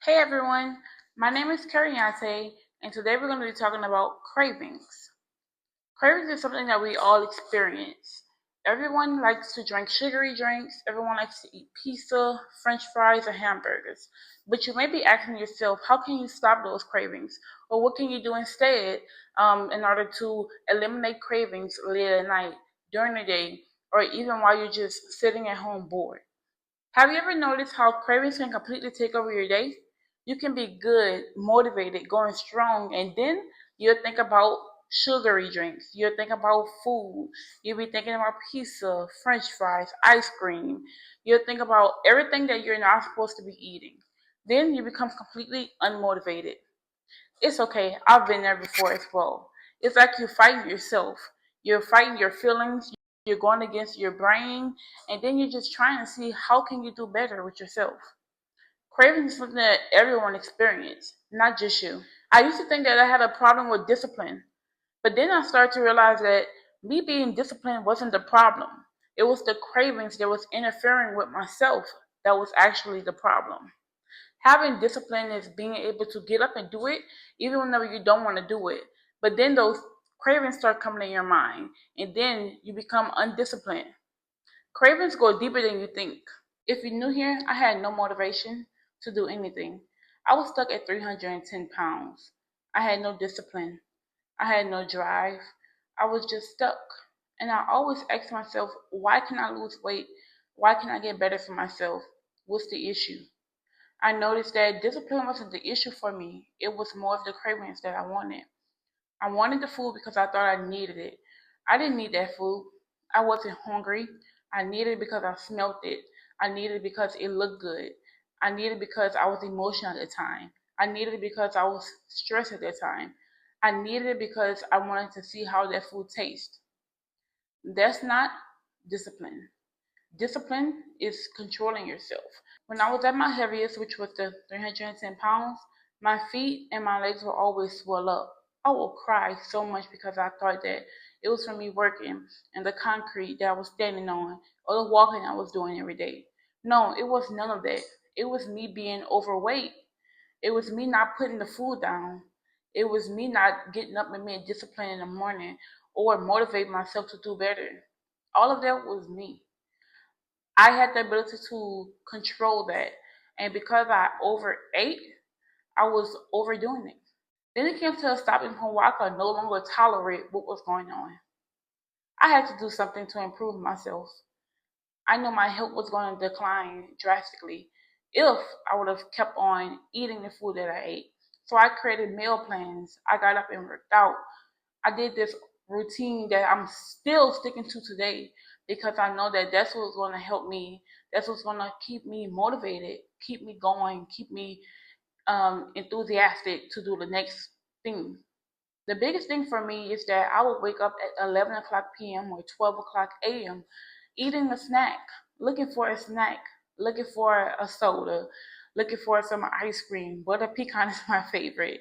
Hey everyone, my name is Carion Tae, and today we're going to be talking about cravings. Cravings is something that we all experience. Everyone likes to drink sugary drinks, everyone likes to eat pizza, french fries, or hamburgers. But you may be asking yourself, how can you stop those cravings? Or what can you do instead in order to eliminate cravings late at night, during the day, or even while you're just sitting at home bored? Have you ever noticed how cravings can completely take over your day? You can be good, motivated, going strong, and then you'll think about sugary drinks. You'll think about food. You'll be thinking about pizza, french fries, ice cream. You'll think about everything that you're not supposed to be eating. Then you become completely unmotivated. It's okay. I've been there before as well. It's like you're fighting yourself. You're fighting your feelings. You're going against your brain, and then you're just trying to see how can you do better with yourself. Craving is something that everyone experiences, not just you. I used to think that I had a problem with discipline, but then I started to realize that me being disciplined wasn't the problem. It was the cravings that was interfering with myself that was actually the problem. Having discipline is being able to get up and do it even whenever you don't want to do it. But then those cravings start coming in your mind, and then you become undisciplined. Cravings go deeper than you think. If you're new here, I had no motivation to do anything. I was stuck at 310 pounds. I had no discipline. I had no drive. I was just stuck. And I always ask myself, why can I lose weight? Why can I get better for myself? What's the issue? I noticed that discipline wasn't the issue for me. It was more of the cravings that I wanted. I wanted the food because I thought I needed it. I didn't need that food. I wasn't hungry. I needed it because I smelt it. I needed it because it looked good. I needed it because I was emotional at the time. I needed it because I was stressed at that time. I needed it because I wanted to see how that food tastes. That's not discipline. Discipline is controlling yourself. When I was at my heaviest, which was the 310 pounds, my feet and my legs will always swell up. I will cry so much because I thought that it was from me working and the concrete that I was standing on or the walking I was doing every day. No, it was none of that. It was me being overweight. It was me not putting the food down. It was me not getting up and being disciplined in the morning or motivate myself to do better. All of that was me. I had the ability to control that. And because I overate, I was overdoing it. Then it came to a stopping point where I could no longer tolerate what was going on. I had to do something to improve myself. I knew my health was going to decline drastically if I would have kept on eating the food that I ate. So I created meal plans. I got up and worked out. I did this routine that I'm still sticking to today because I know that that's what's going to help me. That's what's going to keep me motivated, keep me going, keep me enthusiastic to do the next thing. The biggest thing for me is that I would wake up at 11 o'clock p.m. or 12 o'clock a.m. eating a snack, looking for a snack, looking for a soda, looking for some ice cream. Butter pecan is my favorite.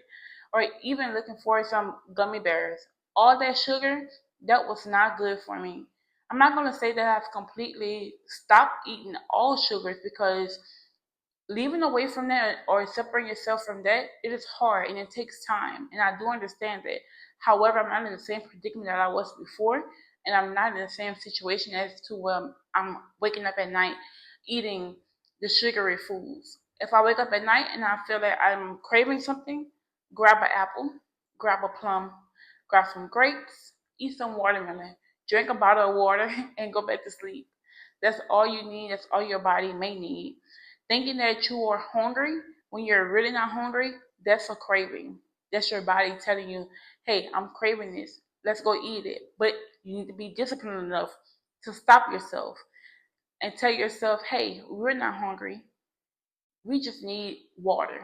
Or even looking for some gummy bears. All that sugar, that was not good for me. I'm not going to say that I've completely stopped eating all sugars because leaving away from that or separating yourself from that, it is hard and it takes time. And I do understand that. However, I'm not in the same predicament that I was before, and I'm not in the same situation as to I'm waking up at night eating the sugary foods. If I wake up at night and I feel that I'm craving something, grab an apple, grab a plum, grab some grapes, eat some watermelon, drink a bottle of water, and go back to sleep. That's all you need. That's all your body may need. Thinking that you are hungry when you're really not hungry, that's a craving. That's your body telling you, hey, I'm craving this. Let's go eat it. But you need to be disciplined enough to stop yourself and tell yourself, hey, we're not hungry. We just need water.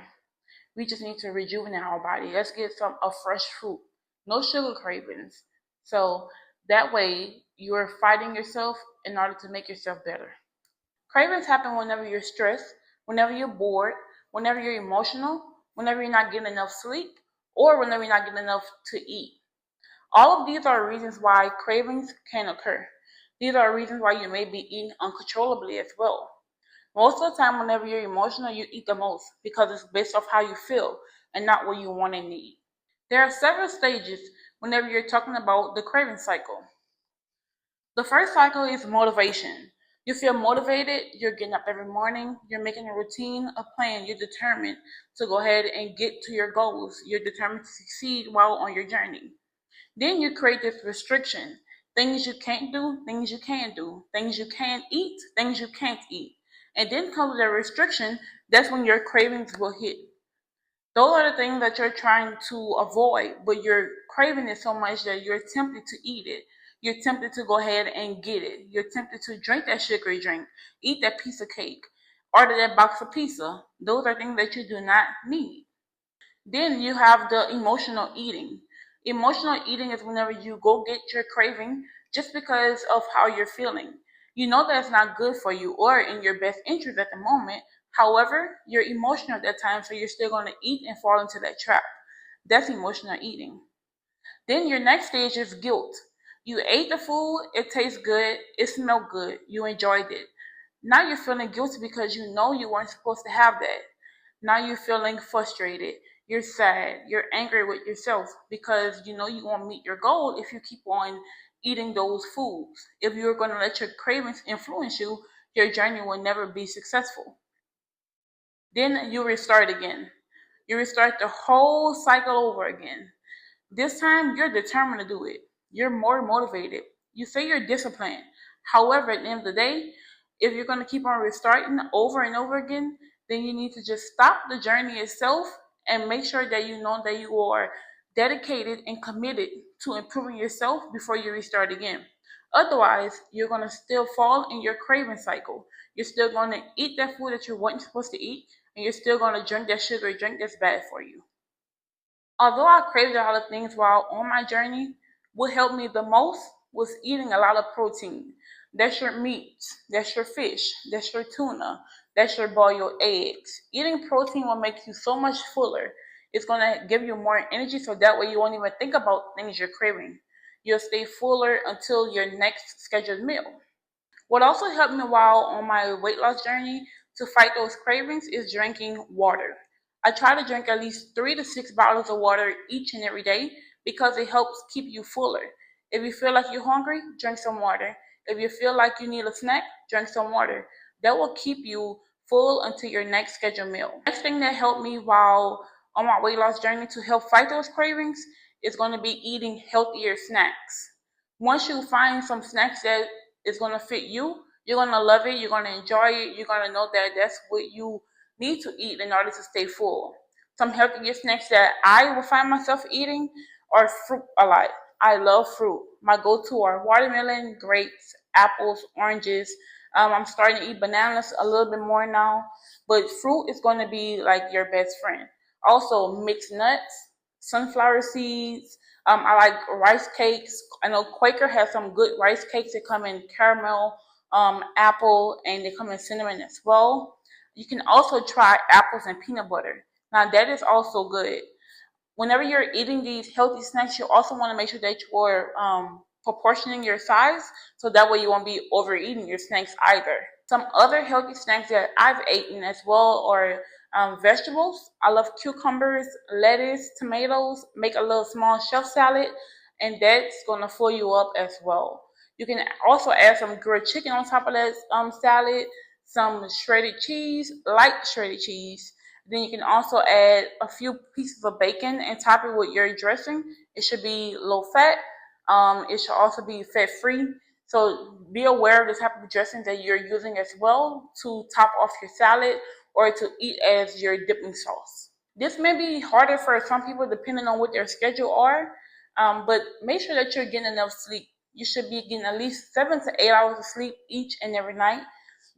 We just need to rejuvenate our body. Let's get some of fresh fruit. No sugar cravings. So that way you're fighting yourself in order to make yourself better. Cravings happen whenever you're stressed, whenever you're bored, whenever you're emotional, whenever you're not getting enough sleep, or whenever you're not getting enough to eat. All of these are reasons why cravings can occur. These are reasons why you may be eating uncontrollably as well. Most of the time, whenever you're emotional, you eat the most because it's based off how you feel and not what you want and need. There are several stages whenever you're talking about the craving cycle. The first cycle is motivation. You feel motivated, you're getting up every morning, you're making a routine, a plan, you're determined to go ahead and get to your goals. You're determined to succeed while on your journey. Then you create this restriction. Things you can't do, things you can do, things you can eat, things you can't eat. And then comes the restriction, that's when your cravings will hit. Those are the things that you're trying to avoid, but you're craving it so much that you're tempted to eat it. You're tempted to go ahead and get it. You're tempted to drink that sugary drink, eat that piece of cake, order that box of pizza. Those are things that you do not need. Then you have the emotional eating. Emotional eating is whenever you go get your craving just because of how you're feeling. You know that it's not good for you or in your best interest at the moment. However, you're emotional at that time, so you're still going to eat and fall into that trap. That's emotional eating. Then your next stage is guilt. You ate the food, it tastes good, it smelled good, you enjoyed it. Now you're feeling guilty because you know you weren't supposed to have that. Now you're feeling frustrated, you're sad, you're angry with yourself because you know you won't meet your goal if you keep on eating those foods. If you're going to let your cravings influence you, your journey will never be successful. Then you restart again. You restart the whole cycle over again. This time, you're determined to do it. You're more motivated. You say you're disciplined. However, at the end of the day, if you're going to keep on restarting over and over again, then you need to just stop the journey itself and make sure that you know that you are dedicated and committed to improving yourself before you restart again. Otherwise, you're going to still fall in your craving cycle. You're still going to eat that food that you weren't supposed to eat, and you're still going to drink that sugary drink that's bad for you. Although I craved a lot of things while on my journey, what helped me the most was eating a lot of protein. That's your meat, that's your fish, that's your tuna, that's your boiled eggs. Eating protein will make you so much fuller. It's going to give you more energy so that way you won't even think about things you're craving. You'll stay fuller until your next scheduled meal. What also helped me while on my weight loss journey to fight those cravings is drinking water. I try to drink at least 3 to 6 bottles of water each and every day because it helps keep you fuller. If you feel like you're hungry, drink some water. If you feel like you need a snack, drink some water. That will keep you full until your next scheduled meal. Next thing that helped me while on my weight loss journey to help fight those cravings is going to be eating healthier snacks. Once you find some snacks that is going to fit you, you're going to love it, you're going to enjoy it, you're going to know that that's what you need to eat in order to stay full. Some healthier snacks that I will find myself eating are fruit a lot. I love fruit. My go-to are watermelon, grapes, apples, oranges. I'm starting to eat bananas a little bit more now, but fruit is going to be like your best friend. Also, mixed nuts, sunflower seeds. I like rice cakes. I know Quaker has some good rice cakes. They come in caramel, apple, and they come in cinnamon as well. You can also try apples and peanut butter. Now that is also good. Whenever you're eating these healthy snacks, you also want to make sure that you're proportioning your size so that way you won't be overeating your snacks either. Some other healthy snacks that I've eaten as well are vegetables. I love cucumbers, lettuce, tomatoes. Make a little small shelf salad, and that's gonna fill you up as well. You can also add some grilled chicken on top of that salad, some shredded cheese, light shredded cheese. Then you can also add a few pieces of bacon and top it with your dressing. It should be low fat. It should also be fat free. So be aware of the type of dressing that you're using as well to top off your salad or to eat as your dipping sauce. This may be harder for some people depending on what their schedule are, but make sure that you're getting enough sleep. You should be getting at least 7 to 8 hours of sleep each and every night.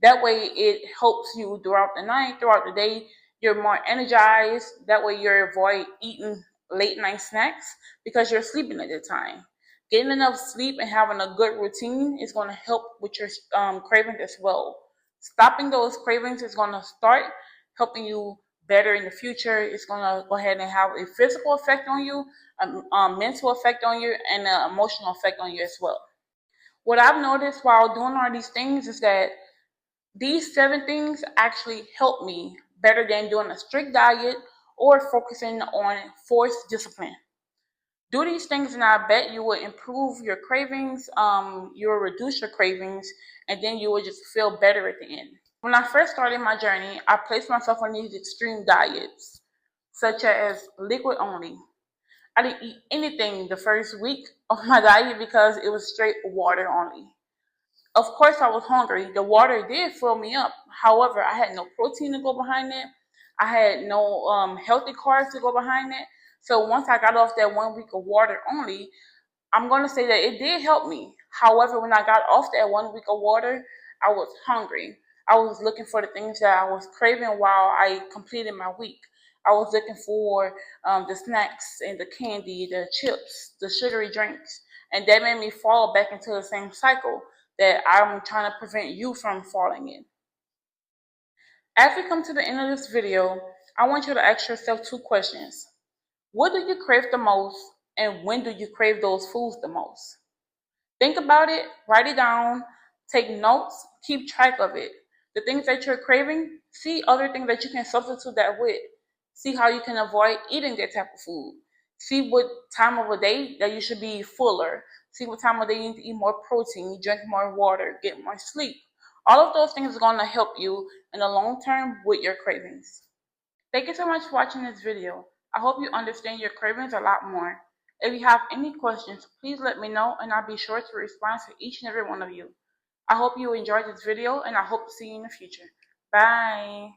That way it helps you throughout the night, throughout the day. You're more energized. That way you avoid eating late night snacks because you're sleeping at the time. Getting enough sleep and having a good routine is going to help with your cravings as well. Stopping those cravings is going to start helping you better in the future. It's going to go ahead and have a physical effect on you, a mental effect on you, and an emotional effect on you as well. What I've noticed while doing all these things is that These 7 things actually help me better than doing a strict diet or focusing on forced discipline. Do these things, and I bet you will improve your cravings. You will reduce your cravings, and then you will just feel better at the end. When I first started my journey, I placed myself on these extreme diets, such as liquid only. I didn't eat anything the first week of my diet because it was straight water only. Of course, I was hungry. The water did fill me up. However, I had no protein to go behind it. I had no healthy carbs to go behind it. So once I got off that 1 week of water only, I'm going to say that it did help me. However, when I got off that 1 week of water, I was hungry. I was looking for the things that I was craving while I completed my week. I was looking for the snacks and the candy, the chips, the sugary drinks. And that made me fall back into the same cycle that I'm trying to prevent you from falling in. As we come to the end of this video, I want you to ask yourself 2 questions. What do you crave the most, and when do you crave those foods the most? Think about it, write it down, take notes, keep track of it. The things that you're craving, see other things that you can substitute that with. See how you can avoid eating that type of food. See what time of the day that you should be fuller. See what time of day you need to eat more protein, drink more water, get more sleep. All of those things are going to help you in the long term with your cravings. Thank you so much for watching this video. I hope you understand your cravings a lot more. If you have any questions, please let me know and I'll be sure to respond to each and every one of you. I hope you enjoyed this video and I hope to see you in the future. Bye.